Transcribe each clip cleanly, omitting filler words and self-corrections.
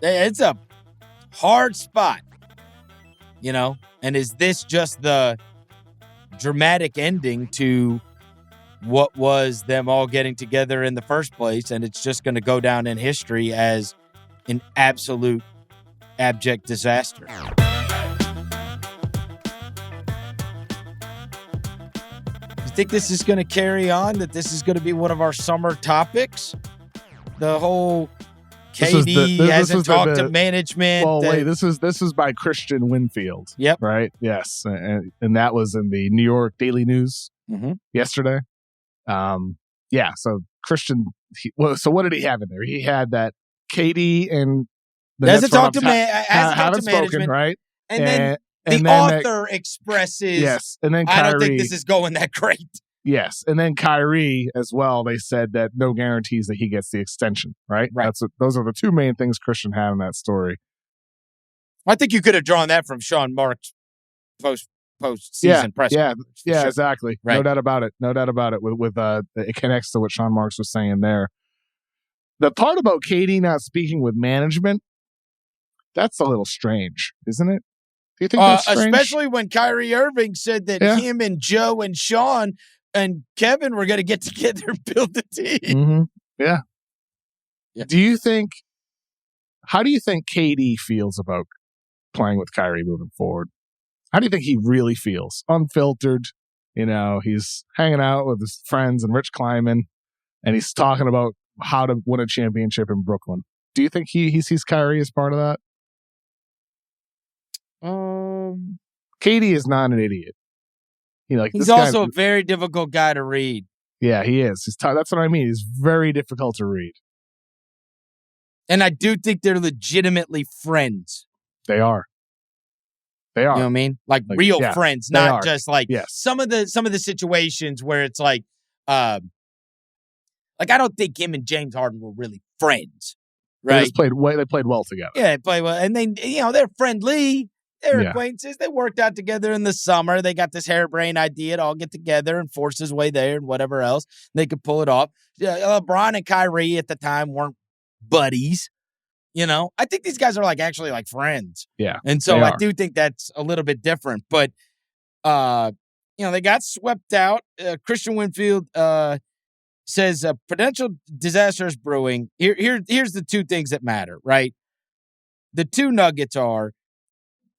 It's a hard spot, and is this just the dramatic ending to what was them all getting together in the first place, and it's just going to go down in history as an absolute abject disaster? You think this is going to carry on, that this is going to be one of our summer topics? The whole KD hasn't talked to management. Well, wait, this is by Christian Winfield. Yep. Right? Yes. And that was in the New York Daily News yesterday. Yeah, so Christian, so what did he have in there? He had that KD and the hasn't Nets talked to haven't spoken, management, right? And then the author expresses, yes, and then Kyrie, I don't think this is going that great. Yes, and then Kyrie as well. They said that no guarantees that he gets the extension. Right. Those are the two main things Christian had in that story. I think you could have drawn that from Sean Marks' post-season press conference. Yeah, sure. Exactly. Right. No doubt about it. With it connects to what Sean Marks was saying there. The part about KD not speaking with management, that's a little strange, isn't it? Do you think that's strange? Especially when Kyrie Irving said that him and Joe and Sean and Kevin were going to get together and build the team. Mm-hmm. Yeah. How do you think KD feels about playing with Kyrie moving forward? How do you think he really feels? Unfiltered, he's hanging out with his friends and Rich Kleiman, and he's talking about how to win a championship in Brooklyn. Do you think he sees Kyrie as part of that? KD is not an idiot. He's also a very difficult guy to read. Yeah, he is. That's what I mean. He's very difficult to read. And I do think they're legitimately friends. They are. You know what I mean? Like real friends, not just like some of the situations where it's like I don't think him and James Harden were really friends, right? They played well together. Yeah, they played well, and they're friendly. They're acquaintances. They worked out together in the summer. They got this harebrained idea to all get together and force his way there and whatever else. They could pull it off. LeBron and Kyrie at the time weren't buddies. I think these guys are actually friends. Yeah. And so I do think that's a little bit different. But, they got swept out. Christian Winfield says potential disaster is brewing. Here's the two things that matter, right? The two nuggets are,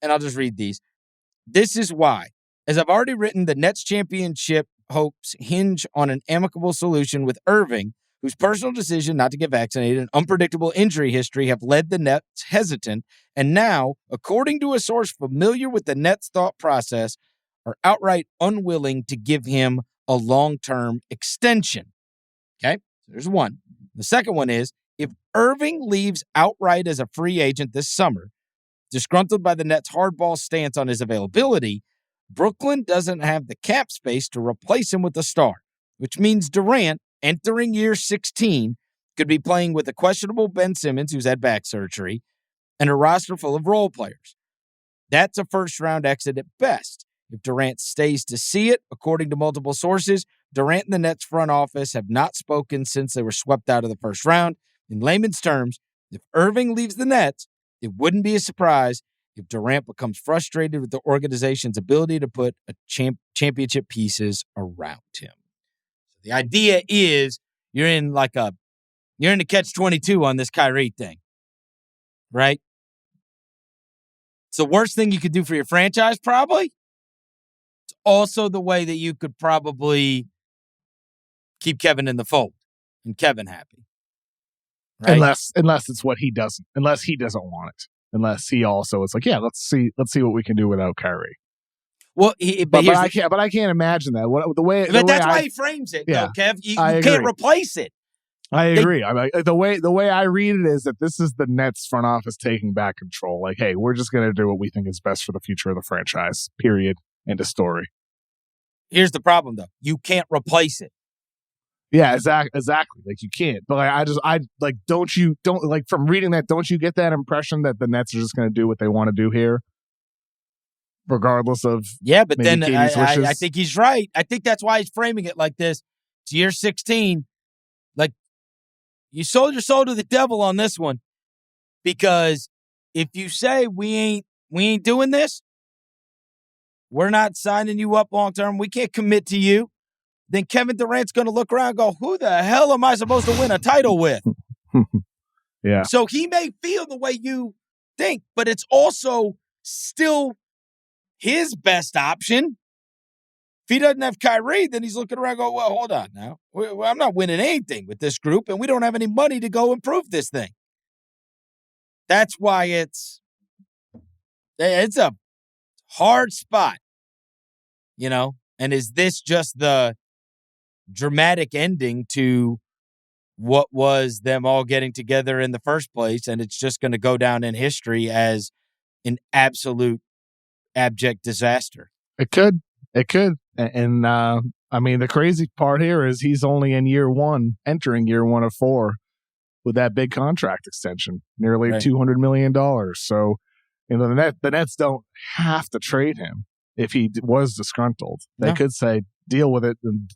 and I'll just read these. This is why. As I've already written, the Nets championship hopes hinge on an amicable solution with Irving, whose personal decision not to get vaccinated and unpredictable injury history have led the Nets hesitant, and now, according to a source familiar with the Nets' thought process, are outright unwilling to give him a long-term extension. Okay? There's one. The second one is, if Irving leaves outright as a free agent this summer, disgruntled by the Nets' hardball stance on his availability, Brooklyn doesn't have the cap space to replace him with a star, which means Durant, entering year 16, could be playing with a questionable Ben Simmons, who's had back surgery, and a roster full of role players. That's a first-round exit at best. If Durant stays to see it, according to multiple sources, Durant and the Nets front office have not spoken since they were swept out of the first round. In layman's terms, if Irving leaves the Nets, it wouldn't be a surprise if Durant becomes frustrated with the organization's ability to put a championship pieces around him. The idea is you're in the catch-22 on this Kyrie thing, right? It's the worst thing you could do for your franchise, probably. It's also the way that you could probably keep Kevin in the fold and Kevin happy. Right? Unless it's what he doesn't. Unless he doesn't want it. Unless he also is like, yeah, let's see what we can do without Kyrie. Well, but I can't imagine that. That's why he frames it, though, Kev. You can't replace it. I agree. The way I read it is that this is the Nets front office taking back control. Like, hey, we're just going to do what we think is best for the future of the franchise. Period. End of story. Here's the problem, though. You can't replace it. Yeah, exactly. Like, you can't. But from reading that, don't you get that impression that the Nets are just going to do what they want to do here? Regardless of but then I think he's right. I think that's why he's framing it like this. It's year 16. Like, you sold your soul to the devil on this one. Because if you say we ain't doing this, we're not signing you up long term, we can't commit to you, then Kevin Durant's going to look around and go, who the hell am I supposed to win a title with? Yeah. So he may feel the way you think, but it's also still his best option. If he doesn't have Kyrie, then he's looking around and go, well, hold on now. I'm not winning anything with this group, and we don't have any money to go improve this thing. That's why it's a hard spot, And is this just the dramatic ending to what was them all getting together in the first place, and it's just going to go down in history as an absolute abject disaster? It could. And I mean, the crazy part here is he's only in entering year one of 4 with that big contract extension, nearly $200 million. So, the Nets don't have to trade him if he was disgruntled. They could say, deal with it and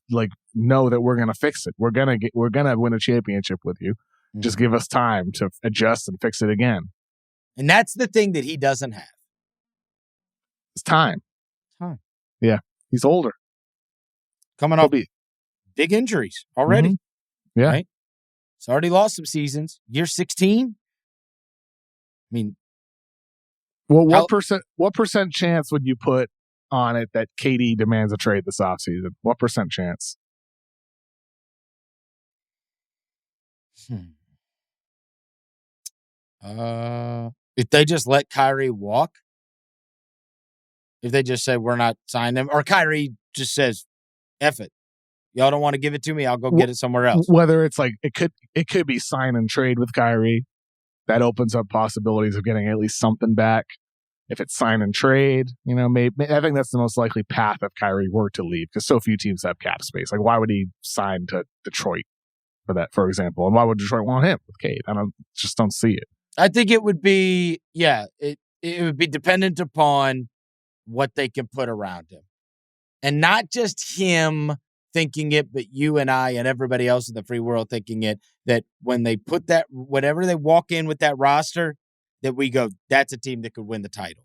know that we're going to fix it. We're going to win a championship with you. Mm-hmm. Just give us time to adjust and fix it again. And that's the thing that he doesn't have. It's time. Yeah. He's older. Coming off big injuries already. Mm-hmm. Yeah. Right? He's already lost some seasons. Year 16. I mean, well, what percent chance would you put on it that KD demands a trade this offseason? What percent chance? If they just let Kyrie walk, if they just say we're not signing him, or Kyrie just says, F it. Y'all don't want to give it to me, I'll go get it somewhere else. Whether it's it could be sign and trade with Kyrie. That opens up possibilities of getting at least something back. If it's sign and trade, maybe I think that's the most likely path if Kyrie were to leave, because so few teams have cap space. Like, why would he sign to Detroit for that, for example? And why would Detroit want him with Cade? I just don't see it. I think it would be, it would be dependent upon what they can put around him. And not just him thinking it, but you and I and everybody else in the free world thinking it, that when they put that, whatever they walk in with that roster, that we go, that's a team that could win the title.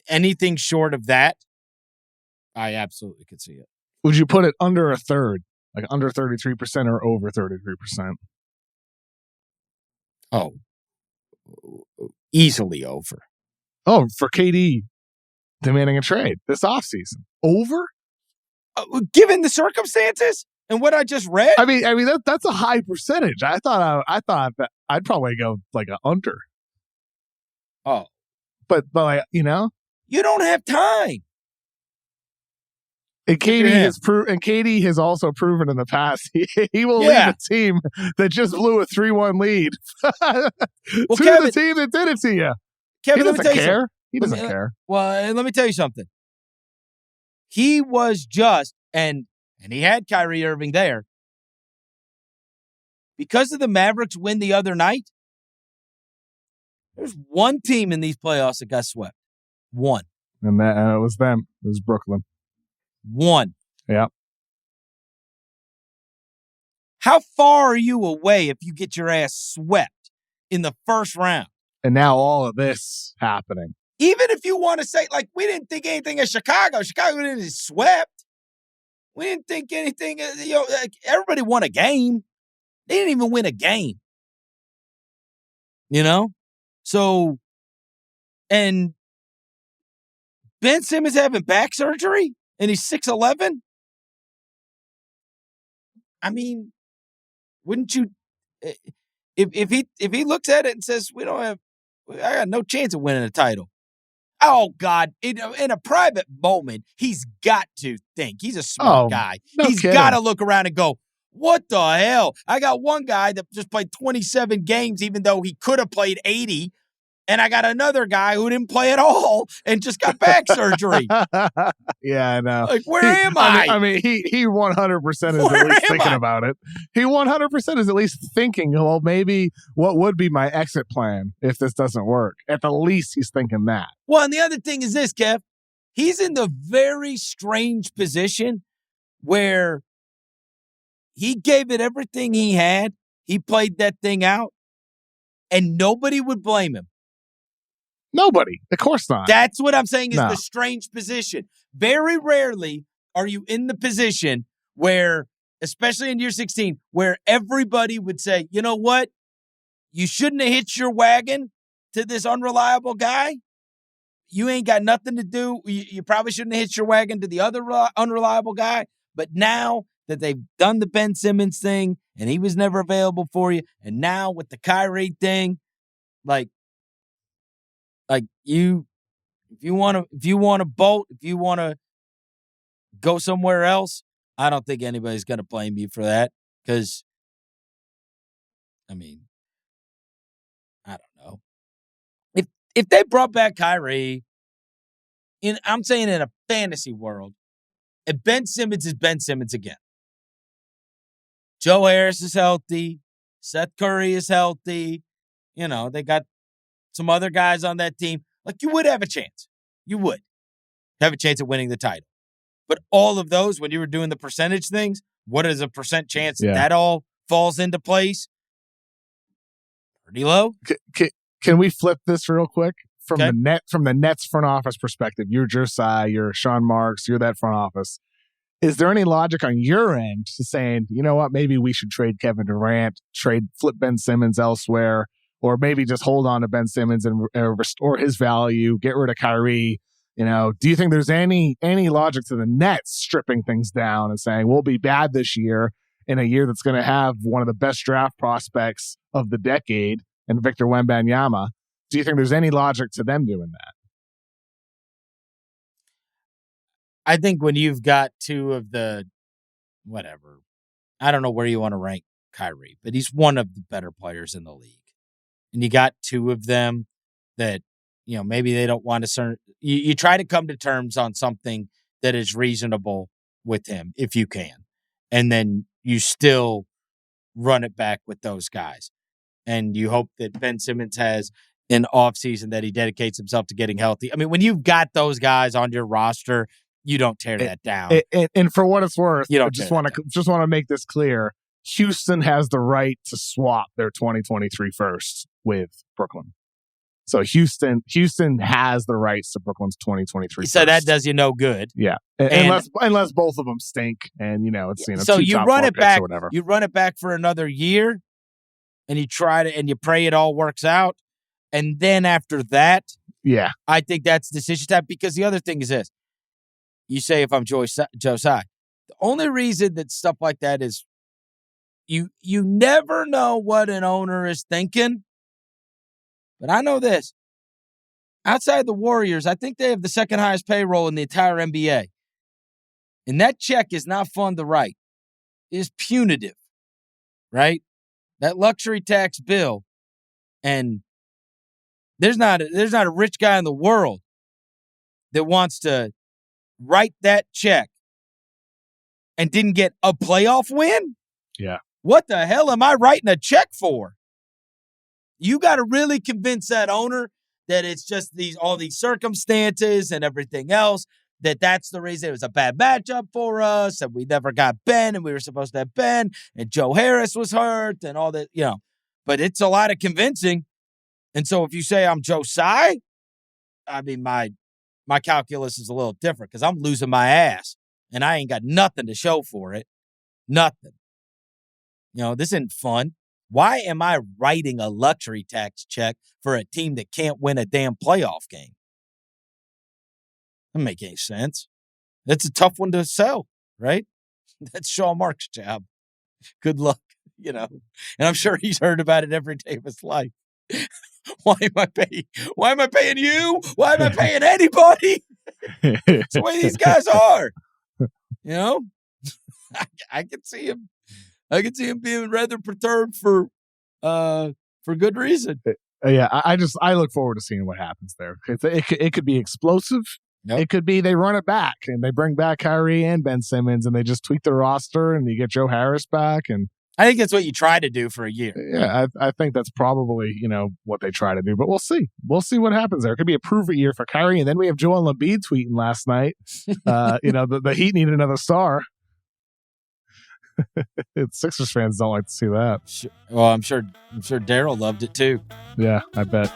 Anything short of that, I absolutely could see it. Would you put it under a third, like under 33% or over 33%? Oh, easily over. Oh, for KD demanding a trade this offseason. Over? Given the circumstances and what I just read? I mean that's a high percentage. I thought that I'd probably go like a under. Oh. But you don't have time. And KD has also proven in the past he will leave a team that just blew a 3-1 lead to the team that did it to you. Kevin, he doesn't care. He doesn't care. Well, let me tell you something. He was just, and he had Kyrie Irving there. Because of the Mavericks win the other night, there's one team in these playoffs that got swept. One. And that it was them. It was Brooklyn. One. Yeah. How far are you away if you get your ass swept in the first round? And now all of this happening. Even if you want to say, we didn't think anything of Chicago. Chicago didn't get swept. We didn't think anything. Everybody won a game. They didn't even win a game. So, and Ben Simmons having back surgery, and he's 6'11". I mean, wouldn't you? If he looks at it and says, I got no chance of winning a title. Oh, God. In a private moment, he's got to think. He's a smart guy. He's got to look around and go, what the hell? I got one guy that just played 27 games, even though he could have played 80. And I got another guy who didn't play at all and just got back surgery. Yeah, I know. Where am I? I mean, he 100% is at least thinking about it. He 100% is at least thinking, well, maybe what would be my exit plan if this doesn't work? At the least, he's thinking that. Well, and the other thing is this, Kev. He's in the very strange position where he gave it everything he had. He played that thing out. and nobody would blame him. Nobody. Of course not. That's what I'm saying is No. the strange position. Very rarely are you in the position where, especially in year 16, where everybody would say, you know what? You shouldn't have hitched your wagon to this unreliable guy. You ain't got nothing to do. You probably shouldn't have hitched your wagon to the other unreliable guy. But now that they've done the Ben Simmons thing and he was never available for you, and now with the Kyrie thing, like you, if you want to bolt, if you want to go somewhere else, I don't think anybody's going to blame you for that. Because, I mean, I don't know. If they brought back Kyrie, I'm saying in a fantasy world, and Ben Simmons is Ben Simmons again. Joe Harris is healthy. Seth Curry is healthy. You know, they got some other guys on that team. Like, you would have a chance. You would have a chance at winning the title. But all of those, when you were doing the percentage things, what is a percent chance that all falls into place? Pretty low. Can we flip this real quick? From Okay. from the Nets front office perspective, you're Josiah, you're Sean Marks, you're that front office. Is there any logic on your end to saying, you know what, maybe we should trade Kevin Durant, flip Ben Simmons elsewhere, or maybe just hold on to Ben Simmons and restore his value, get rid of Kyrie? You know, do you think there's any logic to the Nets stripping things down and saying we'll be bad this year in a year that's going to have one of the best draft prospects of the decade and Victor Wembanyama? Do you think there's any logic to them doing that? I think when you've got two of the, whatever, I don't know where you want to rank Kyrie, but he's one of the better players in the league. And you got two of them that, you know, maybe they don't want to you try to come to terms on something that is reasonable with him if you can. And then you still run it back with those guys. And you hope that Ben Simmons has an offseason that he dedicates himself to getting healthy. I mean, when you've got those guys on your roster, you don't tear that down. And for what it's worth, I just want to make this clear. Houston has the right to swap their 2023 first with Brooklyn. So Houston has the rights to Brooklyn's 2023 so first. That does you no good. Yeah. Unless both of them stink and, you know, it's, you know, so you run it back or whatever. You run it back for another year and you and you pray it all works out. And then after that, I think that's decision time, because the other thing is this. You say if I'm Josiah, the only reason that stuff like that is you never know what an owner is thinking. But I know this. Outside the Warriors, I think they have the second highest payroll in the entire NBA. And that check is not fun to write. It is punitive, right? That luxury tax bill. And there's not a rich guy in the world that wants to write that check and didn't get a playoff win? Yeah. What the hell am I writing a check for? You got to really convince that owner that it's just all these circumstances and everything else, that's the reason it was a bad matchup for us, and we never got Ben, and we were supposed to have Ben, and Joe Harris was hurt, and all that, you know. But it's a lot of convincing. And so if you say I'm Joe Tsai, I mean, my calculus is a little different because I'm losing my ass, and I ain't got nothing to show for it. Nothing. You know, this isn't fun. Why am I writing a luxury tax check for a team that can't win a damn playoff game? Doesn't make any sense. That's a tough one to sell, right? That's Sean Marks' job. Good luck, you know. And I'm sure he's heard about it every day of his life. Why am I paying you? Why am I paying anybody? It's the way these guys are. You know? I can see him. I can see him being rather perturbed for good reason. Yeah, I look forward to seeing what happens there. It could be explosive. Yep. It could be they run it back and they bring back Kyrie and Ben Simmons and they just tweak the roster and you get Joe Harris back. And I think that's what you try to do for a year. Yeah, I think that's probably, you know, what they try to do. But we'll see. We'll see what happens there. It could be a prove-it year for Kyrie. And then we have Joel Embiid tweeting last night. You know, the Heat need another star. Sixers fans don't like to see that. Well, I'm sure Daryl loved it too. Yeah, I bet.